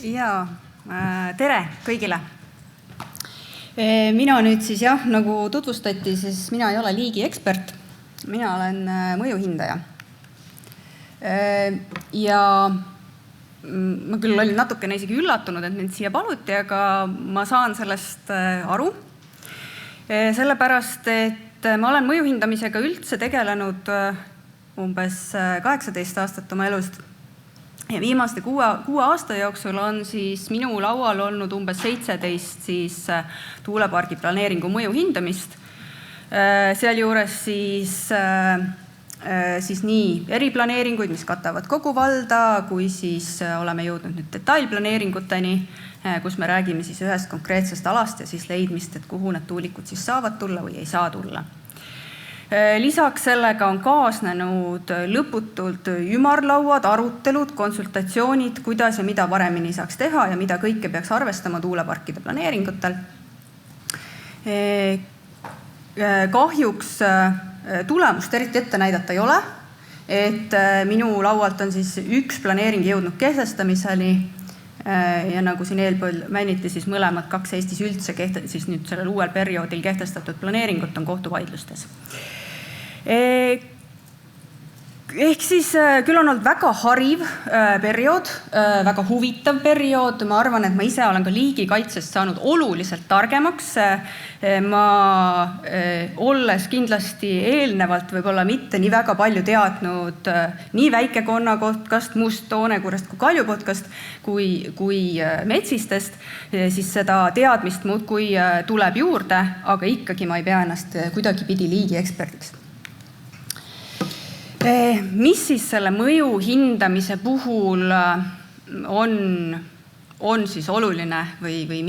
Ja tere kõigile. Mina nüüd siis nagu tutvustati, siis mina ei ole liigi ekspert. Mina olen mõjuhindaja. Ja ma küll olin natukene isegi üllatunud, et mind siia paluti, aga ma saan sellest aru. Sellepärast, et ma olen mõjuhindamisega üldse tegelenud umbes 18 aastat oma elust. Ja viimaste 6 aasta jooksul on siis minu laual olnud umbes 17 siis tuulepargi planeeringu mõju hindamist. Sealjuures siis nii eriplaneeringuid, mis katavad kogu valda, kui siis oleme jõudnud nüüd detailplaneeringuteni, kus me räägime siis ühest konkreetsest alast ja siis leidmist, et kuhu need tuulikud siis saavad tulla või ei saa tulla. Lisaks sellega on kaasnenud lõputult ümarlauad, arutelud, konsultatsioonid, kuidas ja mida paremini saaks teha ja mida kõike peaks arvestama tuuleparkide planeeringutel. Kahjuks tulemust eriti ette näidata ei ole, et minu laualt on siis üks planeering jõudnud kehtestamiseni ja nagu siin eelpool mainiti, siis mõlemad 2 Eestis üldse siis nüüd sellel uuel perioodil kehtestatud planeeringut on kohtuvaidlustes. Ehk siis küll on olnud väga hariv periood, väga huvitav periood. Ma arvan, et ma ise olen ka liigikaitsest saanud oluliselt targemaks. Ma olles kindlasti eelnevalt võib-olla mitte nii väga palju teadnud nii väikekonnakotkast, Must-Toonekurest kui Kaljupotkast kui metsistest, siis seda teadmist muudkui tuleb juurde, aga ikkagi ma ei pea ennast kuidagipidi liigi eksperdiks. Mis siis selle mõju hindamise puhul on siis oluline või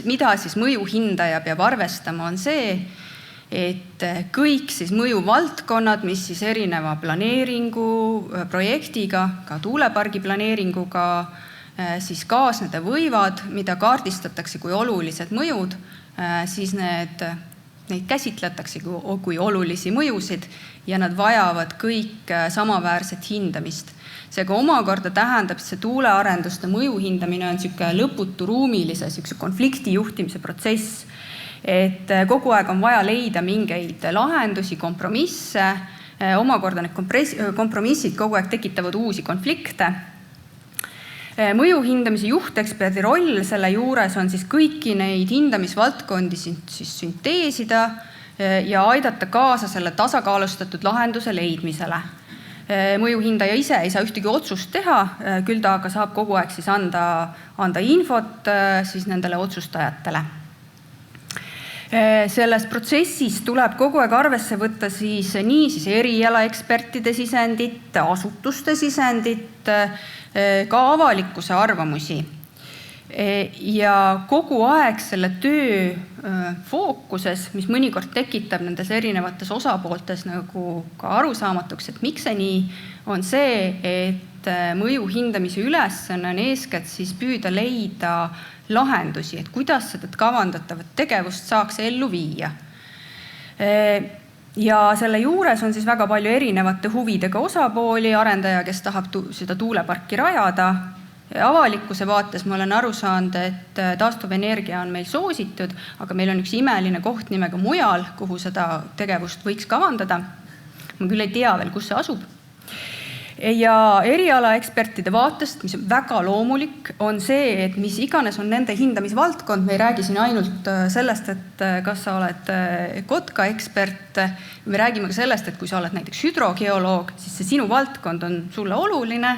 mida siis mõju hindaja peab arvestama, on see, et kõik siis mõjuvaldkonnad, mis siis erineva planeeringu projektiga, ka tuulepargi planeeringuga siis kaasneda võivad, mida kaardistatakse kui olulised mõjud, siis neid käsitletakse kui olulisi mõjusid ja nad vajavad kõik samaväärset hindamist. Seega omakorda tähendab, see tuulearenduste mõju hindamine on lõputu ruumilise konflikti juhtimise protsess, et kogu aeg on vaja leida mingeid lahendusi, kompromisse, omakorda need kompromissid kogu aeg tekitavad uusi konflikte. Mõju hindamise juhteksperdi roll selle juures on siis kõiki neid hindamisvaldkondi siis sünteesida ja aidata kaasa selle tasakaalustatud lahenduse leidmisele. Mõjuhindaja ise ei saa ühtegi otsust teha, küll ta aga saab kogu aeg siis anda infot siis nendele otsustajatele. Selles protsessis tuleb kogu aeg arvesse võtta siis nii siis erialaekspertide sisendit, asutuste sisendit, ka avalikkuse arvamusi. Ja kogu aeg selle töö fookuses, mis mõnikord tekitab nendes erinevates osapooltes nagu ka arusaamatuks, et miks see nii, on see, et mõju hindamise ülesanne on eeskätt siis püüda leida lahendusi, et kuidas seda kavandatavat tegevust saaks ellu viia. Ja selle juures on siis väga palju erinevate huvidega osapooli, arendaja, kes tahab seda tuuleparki rajada. Avalikkuse vaates ma olen aru saanud, et taastuvenergia on meil soositud, aga meil on üks imeline koht nimega mujal, kuhu seda tegevust võiks kavandada. Ma küll ei tea veel, kus see asub. Ja erialaekspertide vaatest, mis on väga loomulik, on see, et mis iganes on nende hindamisvaldkond, me ei räägi siin ainult sellest, et kas sa oled kotka ekspert, me räägime ka sellest, et kui sa oled näiteks hüdrogeoloog, siis see sinu valdkond on sulle oluline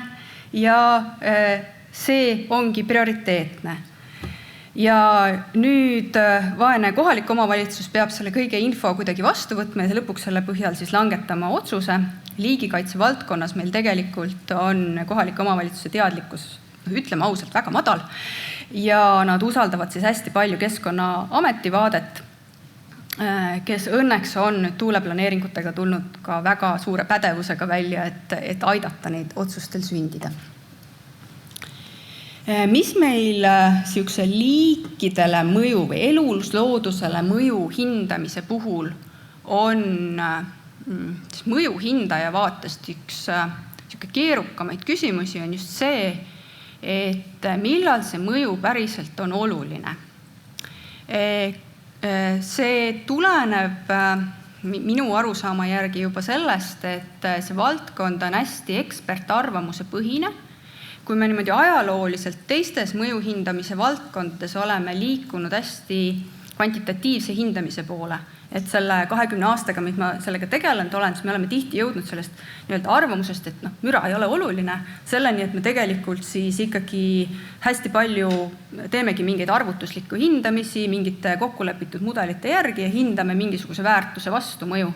ja see ongi prioriteetne. Ja nüüd vaene kohalik omavalitsus peab selle kõige info kuidagi vastu võtma ja lõpuks selle põhjal siis langetama otsuse. Liigikaitse valdkonnas meil tegelikult on kohalike omavalitsuse teadlikkus, ütleme ausalt, väga madal ja nad usaldavad siis hästi palju Keskkonnaameti vaadet, kes õnneks on tuuleplaneeringutega tulnud ka väga suure pädevusega välja, et aidata neid otsustel sündida. Mis meil siukse liikidele mõju või elusloodusele mõju hindamise puhul on mõju hindaja vaatest üks keerukamaid küsimusi on just see, et millal see mõju päriselt on oluline. See tuleneb minu arusaama järgi juba sellest, et see valdkond on hästi ekspertarvamuse põhine. Kui me niimoodi ajalooliselt teistes mõju hindamise valdkondades oleme liikunud hästi kvantitatiivse hindamise poole, et selle 20 aastaga, mis ma sellega tegelenud olen, siis me oleme tihti jõudnud sellest arvamusest, et müra ei ole oluline, selleni, et me tegelikult siis ikkagi hästi palju teemegi mingeid arvutuslikku hindamisi, mingite kokkulepitud mudelite järgi ja hindame mingisuguse väärtuse vastu mõju.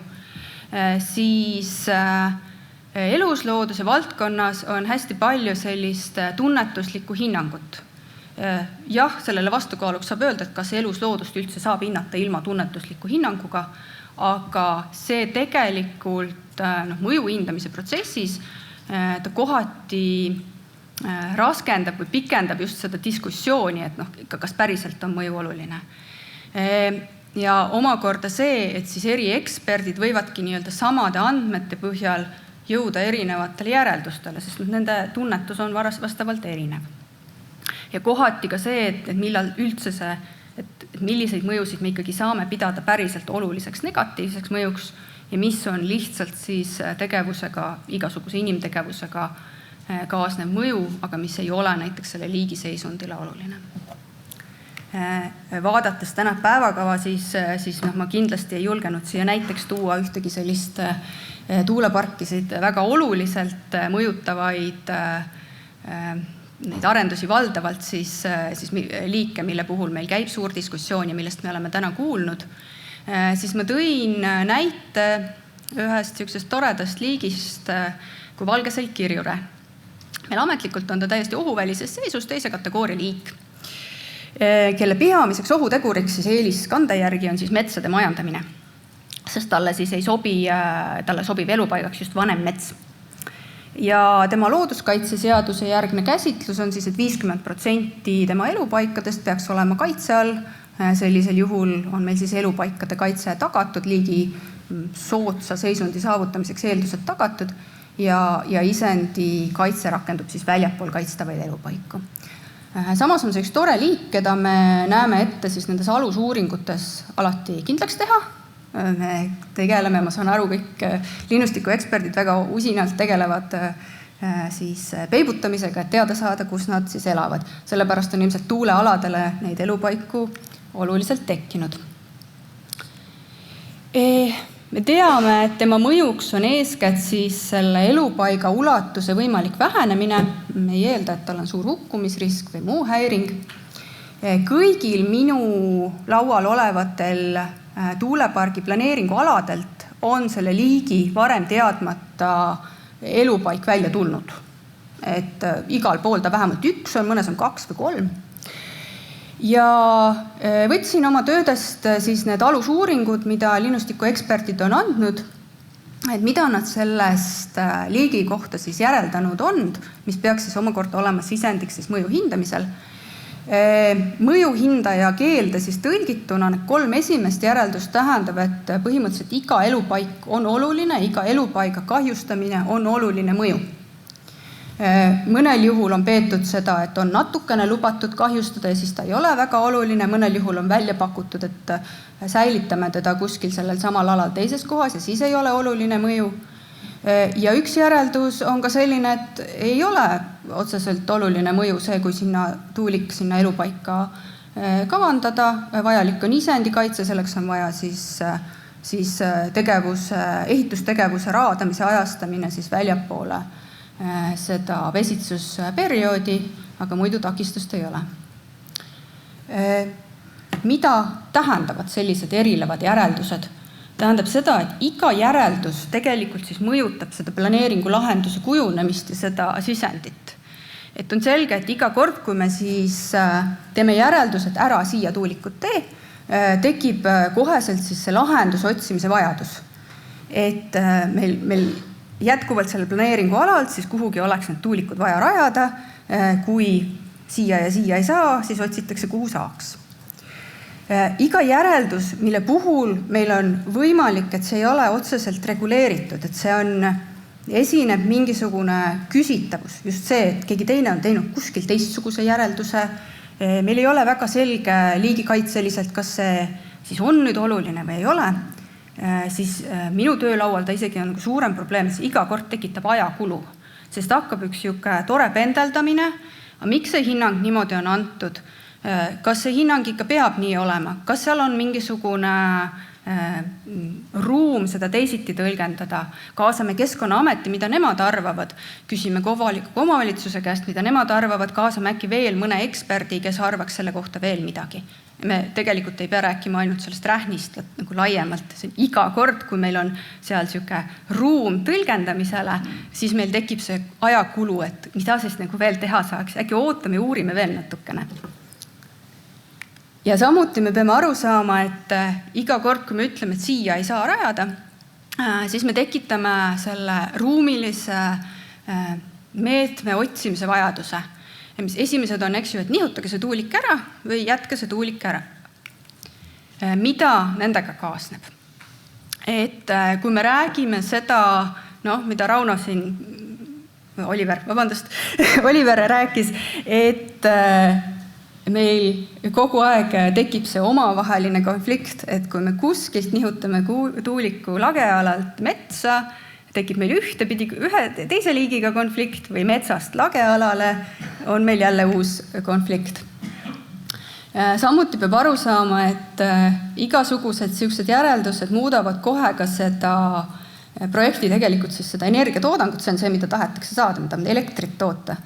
Siis eluslooduse valdkonnas on hästi palju sellist tunnetuslikku hinnangut. Jah, sellele vastukaaluks saab öelda, et kas elusloodust üldse saab hinnata ilma tunnetusliku hinnanguga, aga see tegelikult mõju hindamise protsessis ta kohati raskendab või pikendab just seda diskussiooni, et kas päriselt on mõju oluline. Ja omakorda see, et siis eri eksperdid võivadki samade andmete põhjal jõuda erinevatele järeldustele, sest nende tunnetus on vastavalt erinev. Ja kohati ka see, et millal üldse et milliseid mõjusid me ikkagi saame pidada päriselt oluliseks negatiivseks mõjuks ja mis on lihtsalt siis tegevusega, igasuguse inimtegevusega kaasnev mõju, aga mis ei ole näiteks selle liigiseisundile oluline. Vaadates täna päevakava, siis ma kindlasti ei julgenud siia näiteks tuua ühtegi sellist tuuleparkisid väga oluliselt mõjutavaid neid arendusi valdavalt siis liike, mille puhul meil käib suur diskussioon ja millest me oleme täna kuulnud, siis ma tõin näite ühest sellisest toredast liigist kui valgeselgkirjure. Meil ametlikult on ta täiesti ohuvälises seisus, teise kategooria liik, kelle peamiseks ohuteguriks siis eeliskande järgi on siis metsade majandamine, sest talle siis talle sobib elupaigaks just vanem mets. Ja tema looduskaitseseaduse järgne käsitlus on siis, et 50% tema elupaikadest peaks olema kaitse all. Sellisel juhul on meil siis elupaikade kaitse tagatud, liigi soodsa seisundi saavutamiseks eeldused tagatud ja isendi kaitse rakendub siis väljapool kaitstavaid elupaiku. Samas on see üks tore liik, keda me näeme ette siis nendes alusuuringutes alati kindlaks teha. Me tegeleme, ma saan aru, kõik linnustiku eksperdid väga usinalt tegelevad siis peibutamisega, et teada saada, kus nad siis elavad. Sellepärast on ilmselt tuulealadele neid elupaiku oluliselt tekkinud. Me teame, et tema mõjuks on eeskätt siis selle elupaiga ulatuse võimalik vähenemine. Me ei eelda, et tal on suur hukkumisrisk või muu häiring. Kõigil minu laual olevatel tuulepargi planeeringualadelt on selle liigi varem teadmata elupaik välja tulnud. Et igal pool ta vähemalt üks on, mõnes on 2 või 3. Ja võtsin oma töödest siis need alusuuringud, mida linnustiku eksperdid on andnud, et mida nad sellest liigi kohta siis järeldanud on, mis peaks siis omakorda olema sisendiks siis mõju hindamisel. Mõjuhindaja keelde siis tõlgituna 3 esimest järeldust tähendab, et põhimõtteliselt iga elupaik on oluline, iga elupaiga kahjustamine on oluline mõju. Mõnel juhul on peetud seda, et on natukene lubatud kahjustada ja siis ta ei ole väga oluline, mõnel juhul on välja pakutud, et säilitame teda kuskil sellel samal alal teises kohas ja siis ei ole oluline mõju. Ja üks järeldus on ka selline, et ei ole otseselt oluline mõju see, kui tuulik sinna elupaika kavandada. Vajalik on isendikaitse, selleks on vaja siis ehitustegevuse raadamise ajastamine siis väljapoole seda vesitsusperioodi, aga muidu takistust ei ole. Mida tähendavad sellised erinevad järeldused? Tähendab seda, et iga järeldus tegelikult siis mõjutab seda planeeringu lahenduse kujunemist ja seda sisendit. Et on selge, et iga kord, kui me siis teeme järeldused ära siia tuulikut tee, tekib koheselt siis see lahenduse otsimise vajadus. Et meil jätkuvalt selle planeeringu alalt siis kuhugi oleks need tuulikud vaja rajada, kui siia ja siia ei saa, siis otsitakse kuhu saaks. Iga järeldus, mille puhul meil on võimalik, et see ei ole otseselt reguleeritud, et see on esineb mingisugune küsitavus, just see, et keegi teine on teinud kuskil teistsuguse järelduse, meil ei ole väga selge liigikaitseliselt, kas see siis on nüüd oluline või ei ole, siis minu töölaual ta isegi on suurem probleem, et iga kord tekitab ajakulu, sest hakkab üks siuke tore pendeldamine, aga miks see hinnang niimoodi on antud, kas see hinnang ikka peab nii olema, kas seal on mingisugune ruum seda teisiti tõlgendada, kaasame Keskkonnaameti, mida nemad arvavad, küsime kohaliku omavalitsuse käest, mida nemad arvavad, kaasame äkki veel mõne eksperdi, kes arvaks selle kohta veel midagi. Me tegelikult ei pea rääkima ainult sellest rähnist nagu laiemalt, see iga kord, kui meil on seal siuke ruum tõlgendamisele, siis meil tekib see ajakulu, et mida siis nagu veel teha saaks, äkki ootame ja uurime veel natukene. Ja samuti me peame aru saama, et iga kord, kui me ütleme, et siia ei saa rajada, siis me tekitame selle ruumilise meetme otsimise vajaduse. Esimesed on, eks ju, et nihutage see tuulik ära või jätke see tuulik ära. Mida nendega kaasneb? Et kui me räägime seda, mida Rauno siin, Oliver rääkis, et meil kogu aeg tekib see omavaheline konflikt, et kui me kuskilt nihutame tuuliku lagealalt metsa, tekib meil ühe teise liigiga konflikt või metsast lagealale on meil jälle uus konflikt. Samuti peab aru saama, et igasugused siuksed järeldused muudavad kohe ka seda projekti tegelikult siis seda energiatoodangut, see on see, mida tahetakse saada, mida elektrit toota.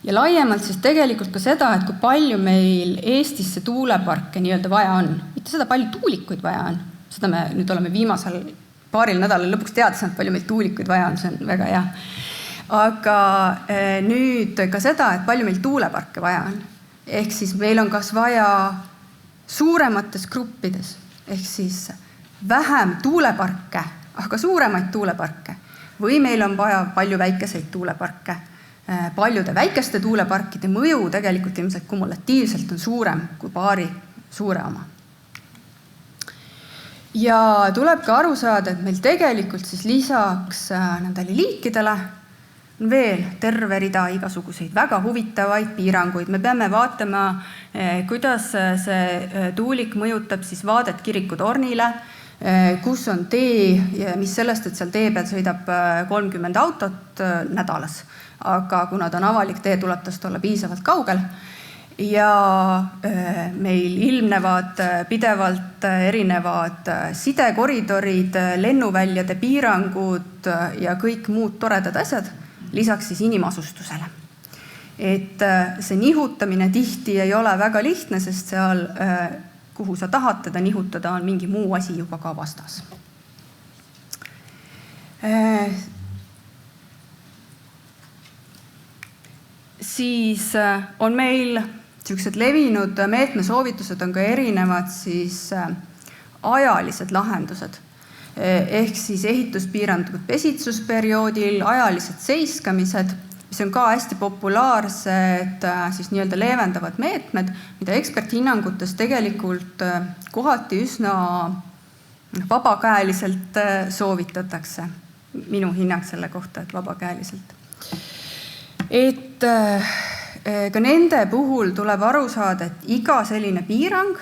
Ja laiemalt siis tegelikult ka seda, et kui palju meil Eestisse tuuleparke nii-öelda vaja on. Mitte seda palju tuulikuid vaja on. Seda me nüüd oleme viimasel paaril nädalal lõpuks teadnud, palju meil tuulikuid vaja on, see on väga hea. Aga nüüd ka seda, et palju meil tuuleparke vaja on. Ehk siis meil on kas vaja suuremates gruppides, ehk siis vähem tuuleparke, aga suuremaid tuuleparke. Või meil on vaja palju väikeseid tuuleparke. Paljude väikeste tuuleparkide mõju tegelikult ilmselt kumulatiivselt on suurem kui paari suure oma. Ja tuleb ka aru saada, et meil tegelikult siis lisaks nendele liikidele on veel terve rida igasuguseid väga huvitavaid piiranguid. Me peame vaatama, kuidas see tuulik mõjutab siis vaadet kirikutornile, kus on tee, mis sellest, et seal tee peal sõidab 30 autot nädalas. Aga kuna ta on avalik tee, tuleb tast olla piisavalt kaugel ja meil ilmnevad pidevalt erinevad sidekoridorid, lennuväljade piirangud ja kõik muud toredad asjad, lisaks siis inimasustusele. Et see nihutamine tihti ei ole väga lihtne, sest seal, kuhu sa tahad teda nihutada, on mingi muu asi juba ka vastas. Siis on meil sellised levinud meetmesoovitused on ka erinevad siis ajalised lahendused. Ehk siis ehituspiirangud pesitsusperioodil, ajalised seiskamised, mis on ka hästi populaarsed siis nii-öelda leevendavad meetmed, mida eksperthinnangutes tegelikult kohati üsna vabakäeliselt soovitatakse. Minu hinnang selle kohta, et vabakäeliselt. Et ka nende puhul tuleb aru saada, et iga selline piirang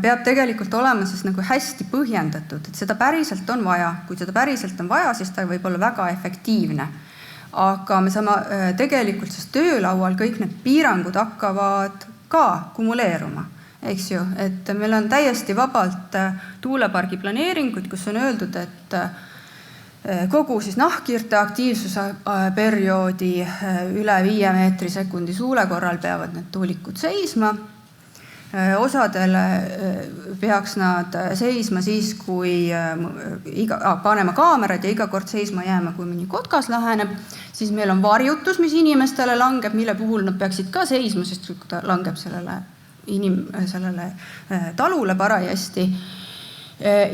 peab tegelikult olema siis nagu hästi põhjendatud, et seda päriselt on vaja. Kui seda päriselt on vaja, siis ta võib olla väga efektiivne. Aga me saame tegelikult siis töölaual kõik need piirangud hakkavad ka kumuleeruma. Eks ju, et meil on täiesti vabalt tuulepargi planeeringud, kus on öeldud, et kogu siis nahkhiirte aktiivsuse perioodi üle 5 meetri sekundi suule korral peavad need tuulikud seisma. Osadele peaks nad seisma siis, kui panema kaamerad ja iga kord seisma jääma, kui mõni kotkas läheneb. Siis meil on varjutus, mis inimestele langeb, mille puhul nad peaksid ka seisma, sest ta langeb sellele talule parajasti.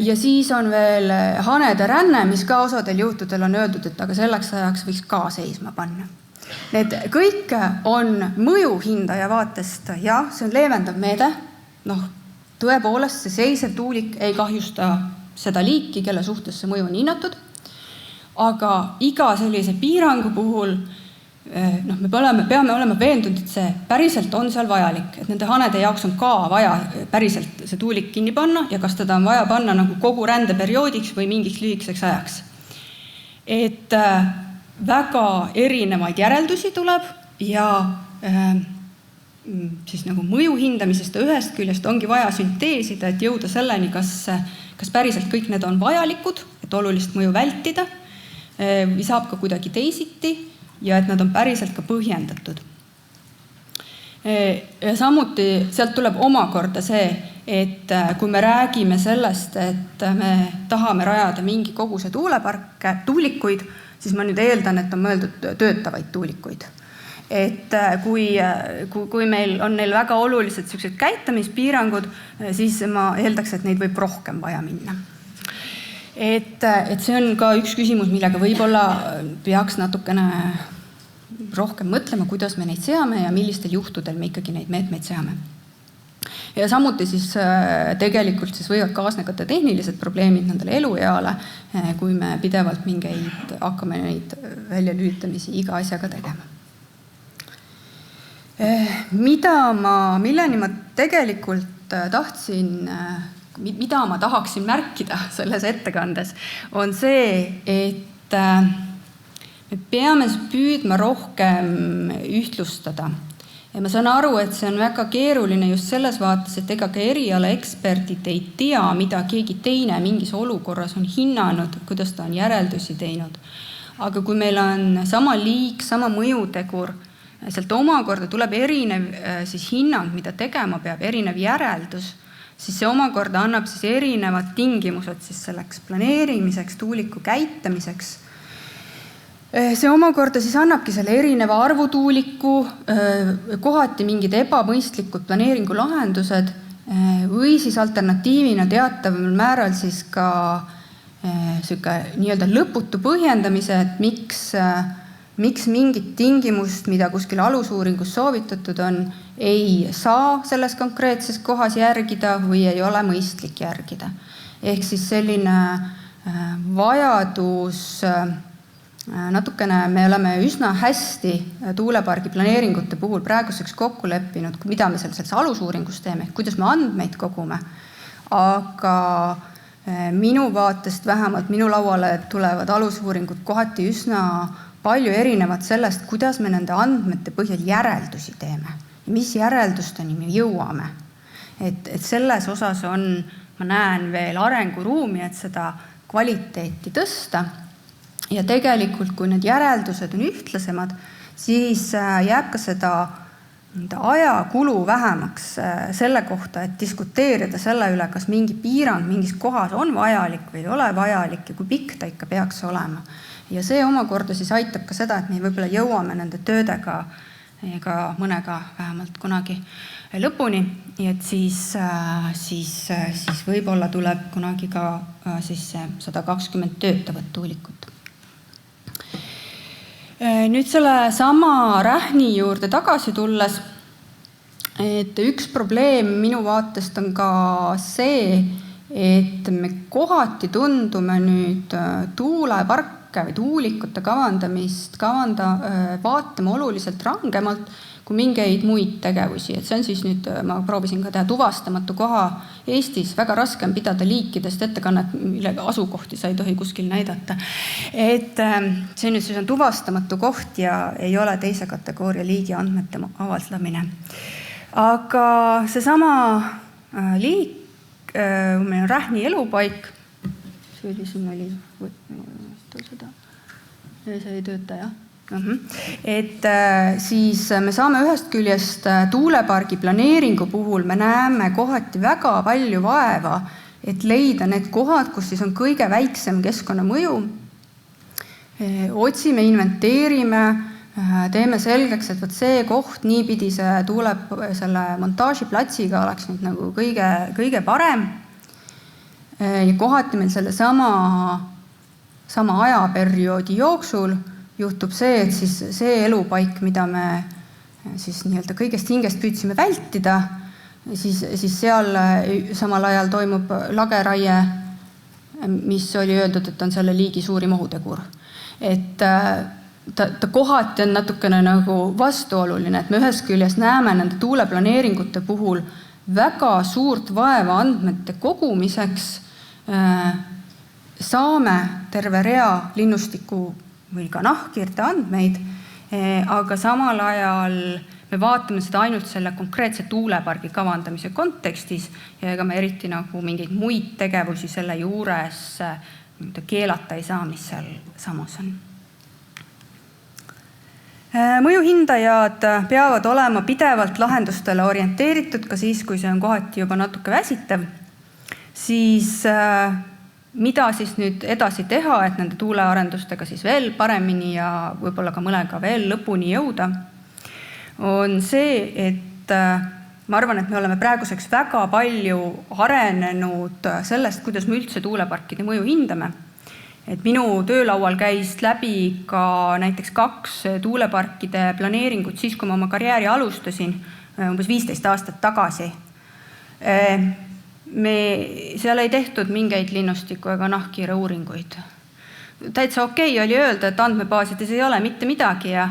Ja siis on veel hanede ränne, mis ka osadel juhtudel on öeldud, et aga selleks ajaks võiks ka seisma panna. Need kõik on mõjuhindaja vaatest, jah, see on leevendav meede. Tõepoolest see seisev tuulik ei kahjusta seda liiki, kelle suhtes see mõju on hinnatud. aga iga sellise piirangu puhul me peame olema veendunud, et see päriselt on seal vajalik, et nende hanede jaoks on ka vaja päriselt see tuulik kinni panna ja kas teda on vaja panna nagu kogu rändeperioodiks või mingiks lühikeseks ajaks. Et väga erinevaid järeldusi tuleb ja siis nagu mõju hindamisest ühest küljest ongi vaja sünteesida, et jõuda selleni, kas päriselt kõik need on vajalikud, et olulist mõju vältida või saab ka kuidagi teisiti ja et nad on päriselt ka põhjendatud. Ja samuti sealt tuleb omakorda see, et kui me räägime sellest, et me tahame rajada mingi koguse tuulikuid, siis ma nüüd eeldan, et on mõeldud töötavaid tuulikuid. Et kui meil on neil väga olulised sellised käitamispiirangud, siis ma eeldaks, et neid võib rohkem vaja minna. Et see on ka üks küsimus, millega võib-olla peaks natukene rohkem mõtlema, kuidas me neid seame ja millistel juhtudel me ikkagi neid meetmeid seame. Ja samuti siis tegelikult siis võivad kaasneda tehnilised probleemid nendele elueale, kui me pidevalt hakkame neid väljalülitamisi iga asjaga tegema. Milleni ma tegelikult mida ma tahaksin märkida selles ettekandes, on see, et me peame püüdma rohkem ühtlustada. Ja ma saan aru, et see on väga keeruline just selles vaates, et ega ka eriala eksperdid ei tea, mida keegi teine mingis olukorras on hinnanud, kuidas ta on järeldusi teinud. Aga kui meil on sama liik, sama mõjutegur, sealt omakorda tuleb erinev siis hinnang, mida tegema peab, erinev järeldus, siis see omakorda annab siis erinevad tingimused siis selleks planeerimiseks, tuuliku käitamiseks. See omakorda siis annabki selle erineva arvutuuliku, kohati mingid ebamõistlikud planeeringulahendused või siis alternatiivina teataval määral siis ka nii-öelda lõputu põhjendamise, et miks mingit tingimust, mida kuskil alusuuringus soovitatud on, ei saa selles konkreetses kohas järgida või ei ole mõistlik järgida. Ehk siis selline vajadus natukene, me oleme üsna hästi tuulepargi planeeringute puhul praeguseks kokku leppinud, mida me selles alusuuringus teeme, kuidas me andmeid kogume. Aga minu vaatest vähemalt minu lauale tulevad alusuuringud kohati üsna palju erinevad sellest, kuidas me nende andmete põhjal järeldusi teeme. Mis järeldusteni me jõuame. Et selles osas ma näen veel arenguruumi, et seda kvaliteeti tõsta. Ja tegelikult, kui need järeldused on ühtlasemad, siis jääb ka seda ajakulu vähemaks selle kohta, et diskuteerida selle üle, kas mingi piirang mingis kohas on vajalik või ei ole vajalik ja kui pikk ta ikka peaks olema. Ja see omakorda siis aitab ka seda, et me võib-olla jõuame nende töödega ja mõnega vähemalt kunagi lõpuni. Ja et siis võib-olla tuleb kunagi ka siis 120 töötavat tuulikut. Nüüd selle sama Rähni juurde tagasi tulles, et üks probleem minu vaatest on ka see, et me kohati tundume nüüd tuuleparke või tuulikute kavandamist vaatama oluliselt rangemalt kui mingeid muid tegevusi. Et see on siis nüüd, ma proovisin ka teha tuvastamatu koha Eestis, väga raske on pidada liikidest ettekannet, millega asukohti sa ei tohi kuskil näidata. Et see nüüd siis on tuvastamatu koht ja ei ole teise kategooria liigi andmete avaldamine. Aga see sama liik, meil on Rähni elupaik, see oli siin see ei tööta, jah. Et siis me saame ühest küljest tuulepargi planeeringu puhul, me näeme kohati väga palju vaeva, et leida need kohad, kus siis on kõige väiksem keskkonnamõju. Otsime, inventeerime, teeme selgeks, et see koht niipidi selle montaažiplatsiga oleks nüüd nagu kõige parem. Ja kohati meil selle sama ajaperioodi jooksul juhtub see, et siis see elupaik, mida me siis nii-öelda kõigest hingest püüdsime vältida, siis seal samal ajal toimub lageraie, mis oli öeldud, et on selle liigi suurim ohutegur. et ta kohati on natukene nagu vastuoluline, et me ühest küljest näeme nende tuuleplaneeringute puhul väga suurt vaeva andmete kogumiseks, saame terve rea linnustiku või ka nahkhiirte andmeid, aga samal ajal me vaatame seda ainult selle konkreetse tuulepargi kavandamise kontekstis ja ega me eriti nagu mingeid muid tegevusi selle juures keelata ei saa, mis seal samas on. Mõjuhindajad peavad olema pidevalt lahendustele orienteeritud, ka siis, kui see on kohati juba natuke väsitav, siis mida siis nüüd edasi teha, et nende tuulearendustega siis veel paremini ja võib-olla ka mõnega veel lõpuni jõuda, on see, et ma arvan, et me oleme praeguseks väga palju arenenud sellest, kuidas me üldse tuuleparkide mõju hindame. Et minu töölaual käis läbi ka näiteks 2 tuuleparkide planeeringut siis, kui ma oma karjääri alustasin umbes 15 aastat tagasi. Seal ei tehtud mingeid linnustiku ega nahkhiire uuringuid. Täitsa okei oli öelda, et andmebaasides ei ole mitte midagi ja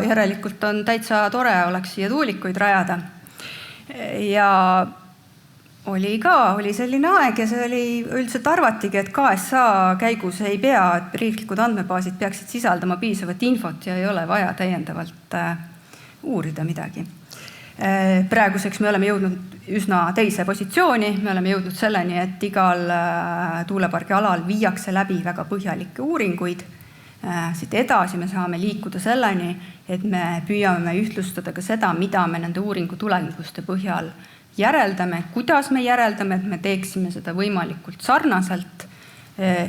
järelikult on täitsa tore oleks siia tuulikuid rajada. Ja oli selline aeg ja see oli üldiselt arvatigi, et KSA käigus ei pea, et riiklikud andmebaasid peaksid sisaldama piisavat infot ja ei ole vaja täiendavalt uurida midagi. Praeguseks me oleme jõudnud üsna teise positsiooni, me oleme jõudnud selleni, et igal tuulepargi alal viiakse läbi väga põhjalikke uuringuid. Siit edasi me saame liikuda selleni, et me püüame ühtlustada ka seda, mida me nende uuringu tulemuste põhjal järeldame, kuidas me järeldame, et me teeksime seda võimalikult sarnaselt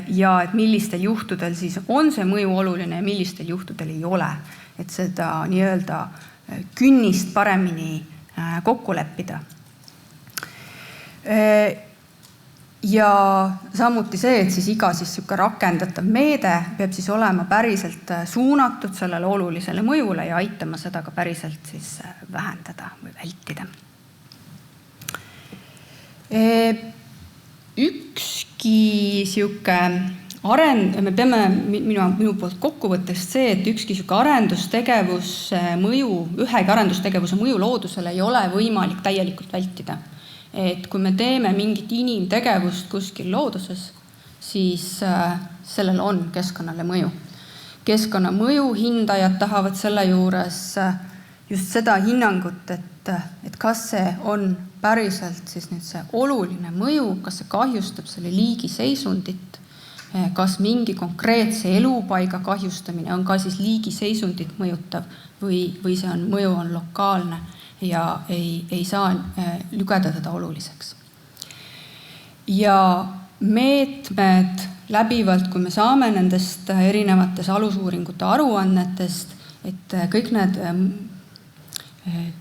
ja et millistel juhtudel siis on see mõju oluline ja millistel juhtudel ei ole. Et seda nii-öelda künnist paremini kokku leppida. Ja samuti see, et siis iga siis rakendatav meede peab siis olema päriselt suunatud sellele olulisele mõjule ja aitama seda ka päriselt siis vähendada või vältida. Ükski siuke me peame minu poolt kokkuvõttes see, et ükski siuke arendustegevuse mõju, ühegi arendustegevuse mõju loodusele ei ole võimalik täielikult vältida. Et kui me teeme mingit inimtegevust kuskil looduses, siis sellel on keskkonnale mõju. Keskkonnamõju hindajad tahavad selle juures just seda hinnangut, et kas see on päriselt siis nüüd see oluline mõju, kas see kahjustab selle liigi seisundit, kas mingi konkreetse elupaiga kahjustamine on ka siis liigi seisundit mõjutav või see mõju on lokaalne ja ei saa lugeda teda oluliseks. Ja meetmed läbivalt, kui me saame nendest erinevates alusuuringute aruannetest, et kõik need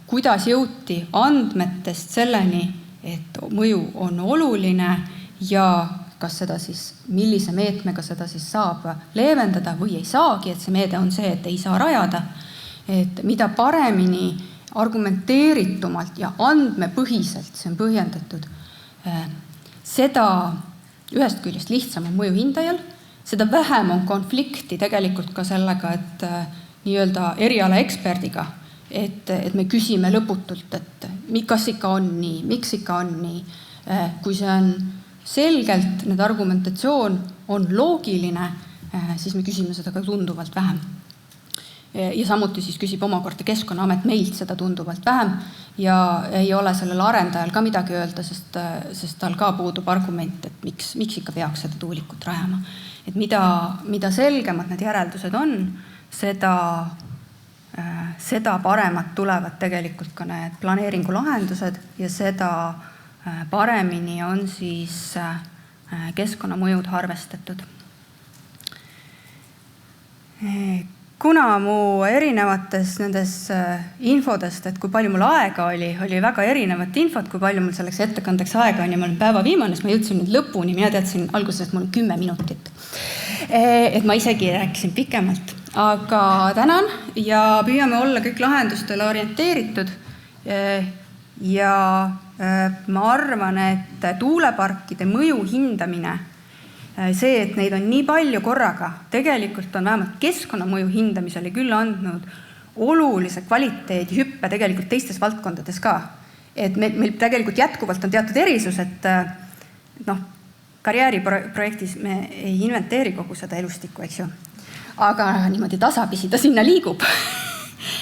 kuidas jõuti andmetest selleni, et mõju on oluline ja kas seda siis, millise meetmega seda siis saab leevendada või ei saagi, et see meede on see, et ei saa rajada. Et mida paremini argumenteeritumalt ja andmepõhiselt see on põhjendatud, seda ühest küljest lihtsam on mõju hindajal, seda vähem on konflikti tegelikult ka sellega, et nii-öelda eriala eksperdiga, et me küsime lõputult, et kas ikka on nii, miks ikka on nii. Kui see on selgelt, need argumentatsioon on loogiline, siis me küsime seda ka tunduvalt vähem. Ja samuti siis küsib omakorda Keskkonnaamet meilt seda tunduvalt vähem ja ei ole sellel arendajal ka midagi öelda, sest tal ka puudub argument, et miks ikka peaks seda tuulikut rajama. Et mida selgemad need järeldused on, seda paremad tulevad tegelikult ka need planeeringulahendused ja seda paremini on siis keskkonnamõjud arvestatud. Kuna mu erinevates nendes infodest, et kui palju mul aega oli väga erinevat infot, kui palju mul selleks ettekandeks aega on ja ma olen päeva viimane, siis ma jõudsin nüüd lõpuni, mina teadsin alguses, et mul on 10 minutit. Et ma isegi rääkisin pikemalt. Aga tänan ja püüame olla kõik lahendustele orienteeritud ja ma arvan, et tuuleparkide mõju hindamine See, et neid on nii palju korraga, tegelikult on vähemalt keskkonnamõju hindamisele küll andnud olulise kvaliteedi hüppe tegelikult teistes valdkondades ka. Et meil tegelikult jätkuvalt on teatud erisus, et karjääriprojektis me ei inventeeri kogu seda elustikku, eks ju. Aga niimoodi tasapisi ta sinna liigub.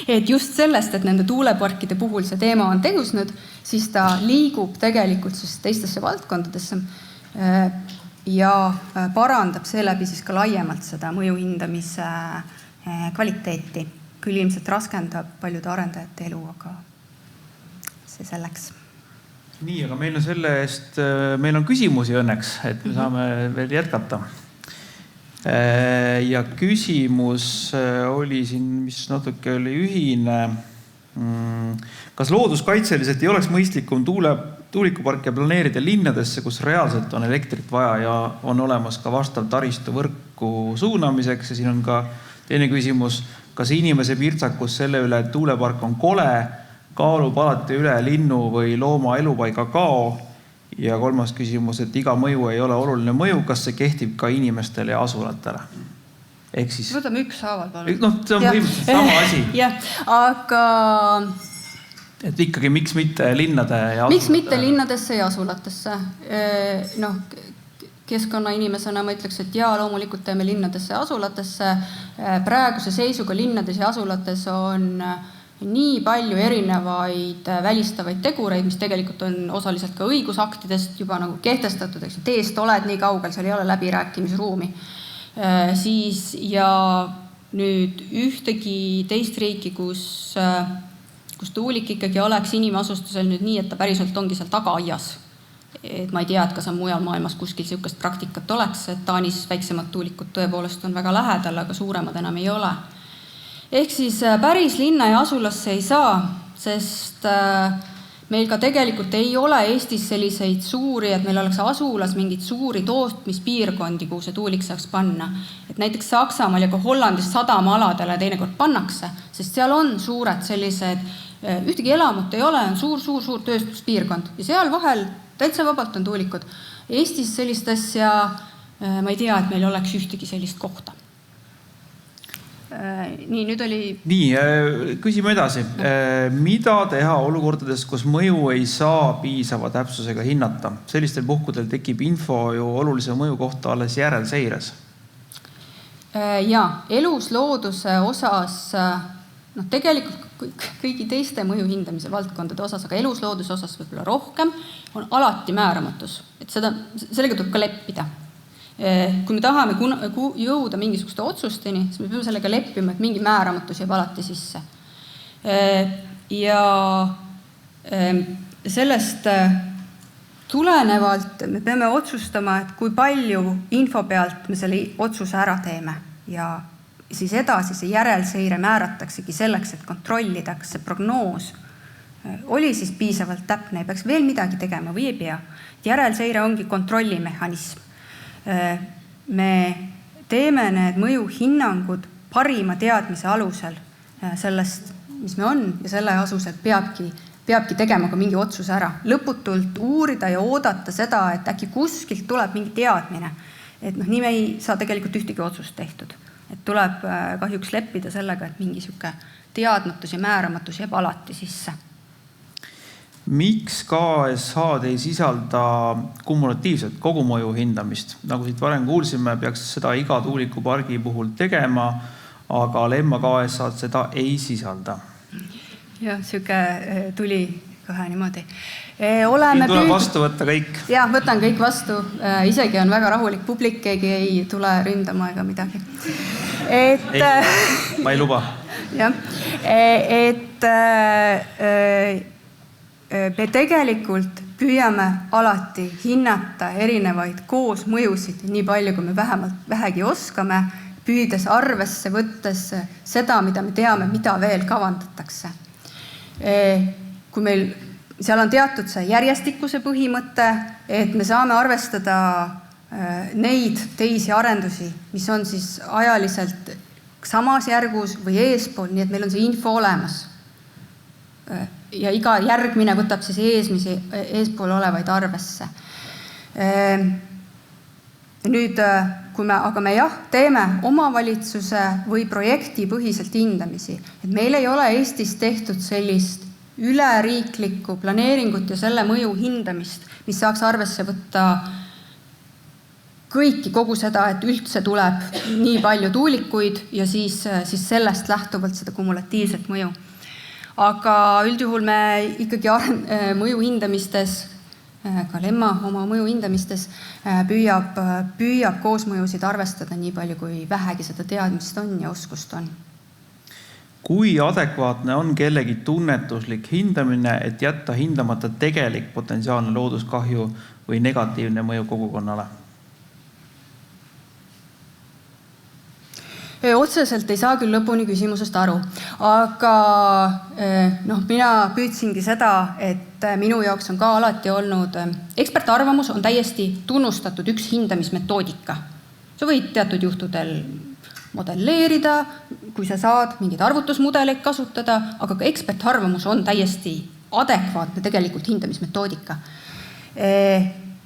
Et just sellest, et nende tuuleparkide puhul see teema on tegusnud, siis ta liigub tegelikult siis teistesse valdkondadesse ja parandab seeläbi siis ka laiemalt seda mõju hindamise kvaliteeti. Küll ilmselt raskendab paljude arendajate elu, aga see selleks. Nii, aga meil on selle eest, meil on küsimusi õnneks, et me saame veel jätkata. Ja küsimus oli siin, mis natuke oli ühine. Kas looduskaitseliselt ei oleks mõistlikum tuulikuparke planeerida linnadesse, kus reaalselt on elektrit vaja ja on olemas ka vastav taristu võrku suunamiseks? Ja siin on ka teine küsimus, kas inimese pirtsakus selle üle, et tuulepark on kole, kaalub alati üle linnu või looma elupaiga kao? Ja kolmas küsimus, et iga mõju ei ole oluline mõju, kas see kehtib ka inimestele ja asulatele? Ehk siis... Võtame üks haaval, palun. See on põhimõtteliselt sama asi. Jah, aga... Et ikkagi miks mitte linnade ja asulatele? Miks mitte linnadesse ja asulatesse? Keskkonna inimesena ma ütleks, et loomulikult teeme linnadesse ja asulatesse. Praeguse seisuga linnades ja asulates on nii palju erinevaid välistavaid tegureid, mis tegelikult on osaliselt ka õigusaktidest juba nagu kehtestatud, eks teest oled nii kaugel, seal ei ole läbirääkimisruumi. Ja nüüd ühtegi teist riiki, kus tuulik ikkagi oleks inimasustusel nüüd nii, et ta päriselt ongi seal tagaaias. Et ma ei tea, et kas on mujal maailmas kuskil siukest praktikat oleks, et Taanis väiksemad tuulikud tõepoolest on väga lähedal, aga suuremad enam ei ole. Ehk siis päris linna ja asulasse ei saa, sest meil ka tegelikult ei ole Eestis selliseid suuri, et meil oleks asulas mingid suuri tootmispiirkondi, kuhu see tuulik saaks panna. Et näiteks Saksamaal ja ka Hollandis sadamaaladele teinekord pannakse, sest seal on suured sellised, ühtegi elamut ei ole, on suur tööstuspiirkond ja seal vahel täitsa vabalt on tuulikud. Eestis sellist asja, ma ei tea, et meil oleks ühtegi sellist kohta. Nii, nüüd oli... Nii, küsime edasi. Mida teha olukordades, kus mõju ei saa piisava täpsusega hinnata? Sellistel puhkudel tekib info ju olulise mõju kohta alles järelseires. Eluslooduse osas, tegelikult kõigi teiste mõju hindamise valdkondade osas, aga eluslooduse osas võib-olla rohkem, on alati määramatus. Et sellega tuleb ka leppida. Kui me tahame jõuda mingisuguste otsusteni, siis me peame sellega leppima, et mingi määramatus jääb alati sisse. Ja sellest tulenevalt me peame otsustama, et kui palju info pealt me selle otsuse ära teeme. Ja siis edasi see järelseire määrataksegi selleks, et kontrollida, kas see prognoos oli siis piisavalt täpne ja peaks veel midagi tegema või ei pea. Järelseire ongi kontrollimehhanism. Me teeme need mõjuhinnangud parima teadmise alusel sellest, mis me on ja selle asusel peabki tegema ka mingi otsuse ära. Lõputult uurida ja oodata seda, et äkki kuskilt tuleb mingi teadmine. Et nii me ei saa tegelikult ühtegi otsust tehtud. Et tuleb kahjuks leppida sellega, et mingi siuke teadmatus ja määramatus jääb alati sisse. Miks KSH-d ei sisalda kumulatiivset kogumõju hindamist? Nagu siit varem kuulsime, peaks seda iga tuulikupargi puhul tegema, aga Lemma KSH-d seda ei sisalda. Jah, siuke tuli kohe niimoodi. Tuleb vastu võtta kõik. Jah, võtan kõik vastu. Isegi on väga rahulik publik, keegi ei tule ründama ega midagi. Ma ei luba. Jah, me tegelikult püüame alati hinnata erinevaid koosmõjusid nii palju, kui me vähegi oskame, püüdes arvesse võttes seda, mida me teame, mida veel kavandatakse. Kui meil seal on teatud see järjestikuse põhimõte, et me saame arvestada neid teisi arendusi, mis on siis ajaliselt samas järgus või eespool, nii et meil on see info olemas. Ja iga järgmine võtab siis eespool olevaid arvesse. Nüüd, kui me teeme omavalitsuse või projektipõhiselt hindamisi, et meil ei ole Eestis tehtud sellist üleriiklikku planeeringut ja selle mõju hindamist, mis saaks arvesse võtta kogu seda, et üldse tuleb nii palju tuulikuid ja siis sellest lähtuvalt seda kumulatiivset mõju. Aga üldjuhul me ikkagi mõju hindamistes, ka Lemma oma mõju hindamistes püüab koosmõjusid arvestada nii palju, kui vähegi seda teadmist on ja oskust on. Kui adekvaatne on kellegi tunnetuslik hindamine, et jätta hindamata tegelik potentsiaalne looduskahju või negatiivne mõju kogukonnale? Otseselt ei saa küll lõpuni küsimusest aru, aga mina püüdsingi seda, et minu jaoks on ka alati olnud, ekspertarvamus on täiesti tunnustatud üks hindamismetoodika. Sa võid teatud juhtudel modelleerida, kui sa saad mingeid arvutusmudeleid kasutada, aga ka ekspertarvamus on täiesti adekvaatne tegelikult hindamismetoodika.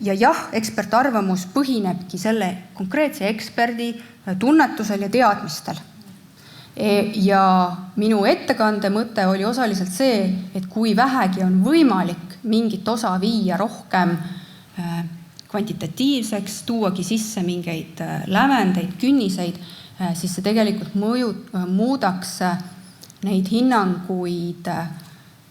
Ja ekspertarvamus põhinebki selle konkreetse eksperdi tunnetusel ja teadmistel. Ja minu ettekande mõte oli osaliselt see, et kui vähegi on võimalik mingit osa viia rohkem kvantitatiivseks, tuuagi sisse mingeid lävendeid, künniseid, siis see tegelikult muudaks neid hinnanguid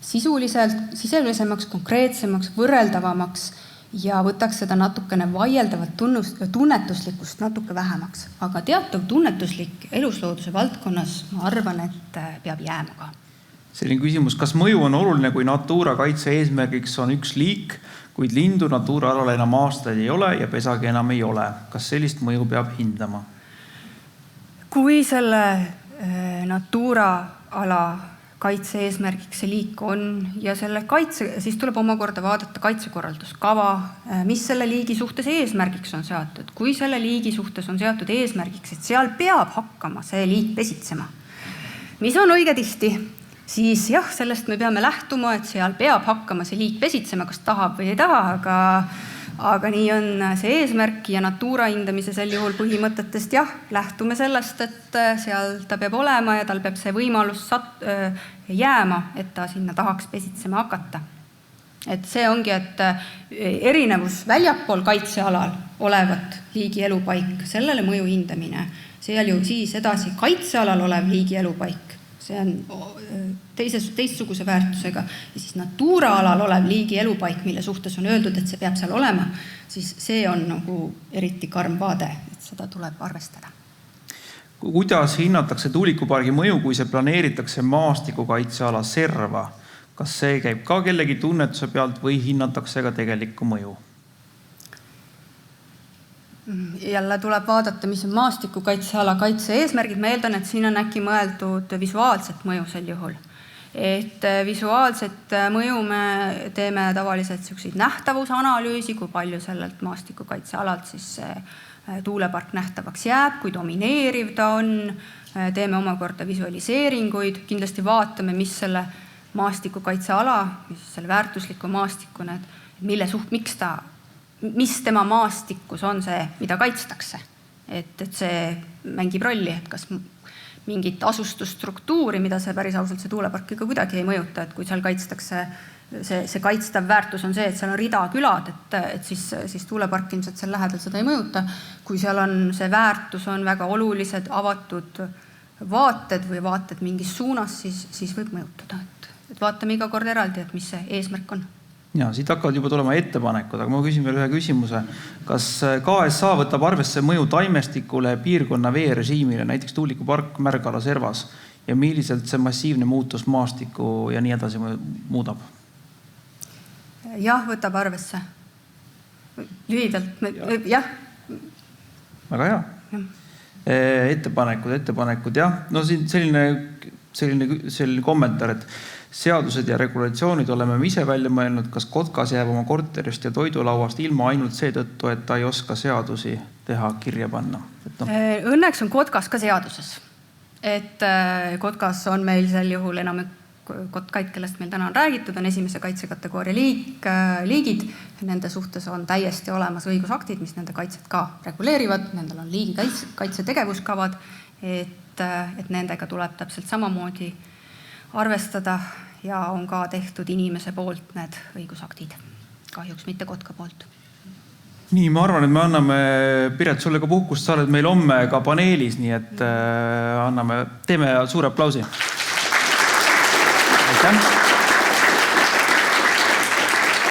sisulisemaks, konkreetsemaks, võrreldavamaks ja võtaks seda natukene vaieldavat tunnetuslikkust natuke vähemaks. Aga teatav tunnetuslik eluslooduse valdkonnas, ma arvan, et peab jääma ka. Selline küsimus, kas mõju on oluline, kui Natura kaitse eesmärgiks on üks liik, kuid lindu Natura alal enam aastaid ei ole ja pesagi enam ei ole? Kas sellist mõju peab hindama? Kui selle Natura ala kaitse eesmärgiks see liik on ja selle siis tuleb omakorda vaadata kaitsekorralduskava, mis selle liigi suhtes eesmärgiks on seatud. Kui selle liigi suhtes on seatud eesmärgiks, et seal peab hakkama see liik pesitsema, mis on õige tihti, siis sellest me peame lähtuma, et seal peab hakkama see liik pesitsema, kas tahab või ei taha, aga nii on see eesmärk ja Natura hindamise sel juhul põhimõtetest lähtume sellest, et seal ta peab olema ja tal peab see võimalus jääma, et ta sinna tahaks pesitsema hakata. Et see ongi, et erinevus väljapool kaitsealal olevat liigi elupaik, sellele mõju hindamine, seal ju siis edasi kaitsealal olev liigi elupaik, see on teistsuguse väärtusega ja siis Natura alal olev liigi elupaik, mille suhtes on öeldud, et see peab seal olema, siis see on nagu eriti karm vaade, et seda tuleb arvestada. Kuidas hinnatakse tuulikupargi mõju, kui see planeeritakse maastikukaitseala serva? Kas see käib ka kellegi tunnetuse pealt või hinnatakse ka tegelikku mõju? Jälle tuleb vaadata, mis on maastikukaitseala kaitse eesmärgid. Ma eeldan, et siin on äkki mõeldud visuaalset mõju sel juhul. Et visuaalset mõju me teeme tavaliselt selliseid nähtavusanalüüsi, kui palju sellelt maastikukaitsealalt siis tuulepark nähtavaks jääb, kui domineeriv ta on, teeme omakorda visualiseeringuid, kindlasti vaatame, mis selle maastikukaitseala, mis selle väärtusliku maastikuna, mis tema maastikus on see, mida kaitstakse. Et see mängib rolli, et kas mingit asustusstruktuuri, mida see päris ausalt see tuulepark ikka kuidagi ei mõjuta, et kui seal kaitstakse, see kaitstav väärtus on see, et seal on rida külad, et siis tuulepark ilmselt seal lähedal seda ei mõjuta. Kui seal on see väärtus on väga olulised, avatud vaated või vaated mingis suunas, siis võib mõjutada. Et vaatame iga kord eraldi, et mis see eesmärk on. Ja, siit hakkavad juba tulema ettepanekud, aga ma küsin veel ühe küsimuse. Kas KSA võtab arvesse mõju taimestikule piirkonna veerežiimile, näiteks tuulikupark Märgala servas ja milliselt see massiivne muutus maastiku ja nii edasi muudab? Jah, võtab arvesse. Lühidalt, jah. Väga hea. Ettepanekud, jah. No siin selline kommentaar, et seadused ja regulatsioonid oleme me ise välja mõelnud, kas Kotkas jääb oma korterist ja toidulauast ilma ainult seetõttu, et ta ei oska seadusi teha, kirja panna. Õnneks on Kotkas ka seaduses. Et Kotkas on meil sel juhul enam kotkaid, kellest meil täna on räägitud, on esimese kaitsekategooria liigid. Nende suhtes on täiesti olemas õigusaktid, mis nende kaitset ka reguleerivad. Nendel on liigikaitse tegevuskavad, et nendega tuleb täpselt samamoodi arvestada ja on ka tehtud inimese poolt need õigusaktid. Kahjuks mitte kotka poolt. Nii, ma arvan, et me anname, Piret, sulle ka puhkust, sa oled meil homme ka paneelis, nii et teeme suure aplausi. Aitäh!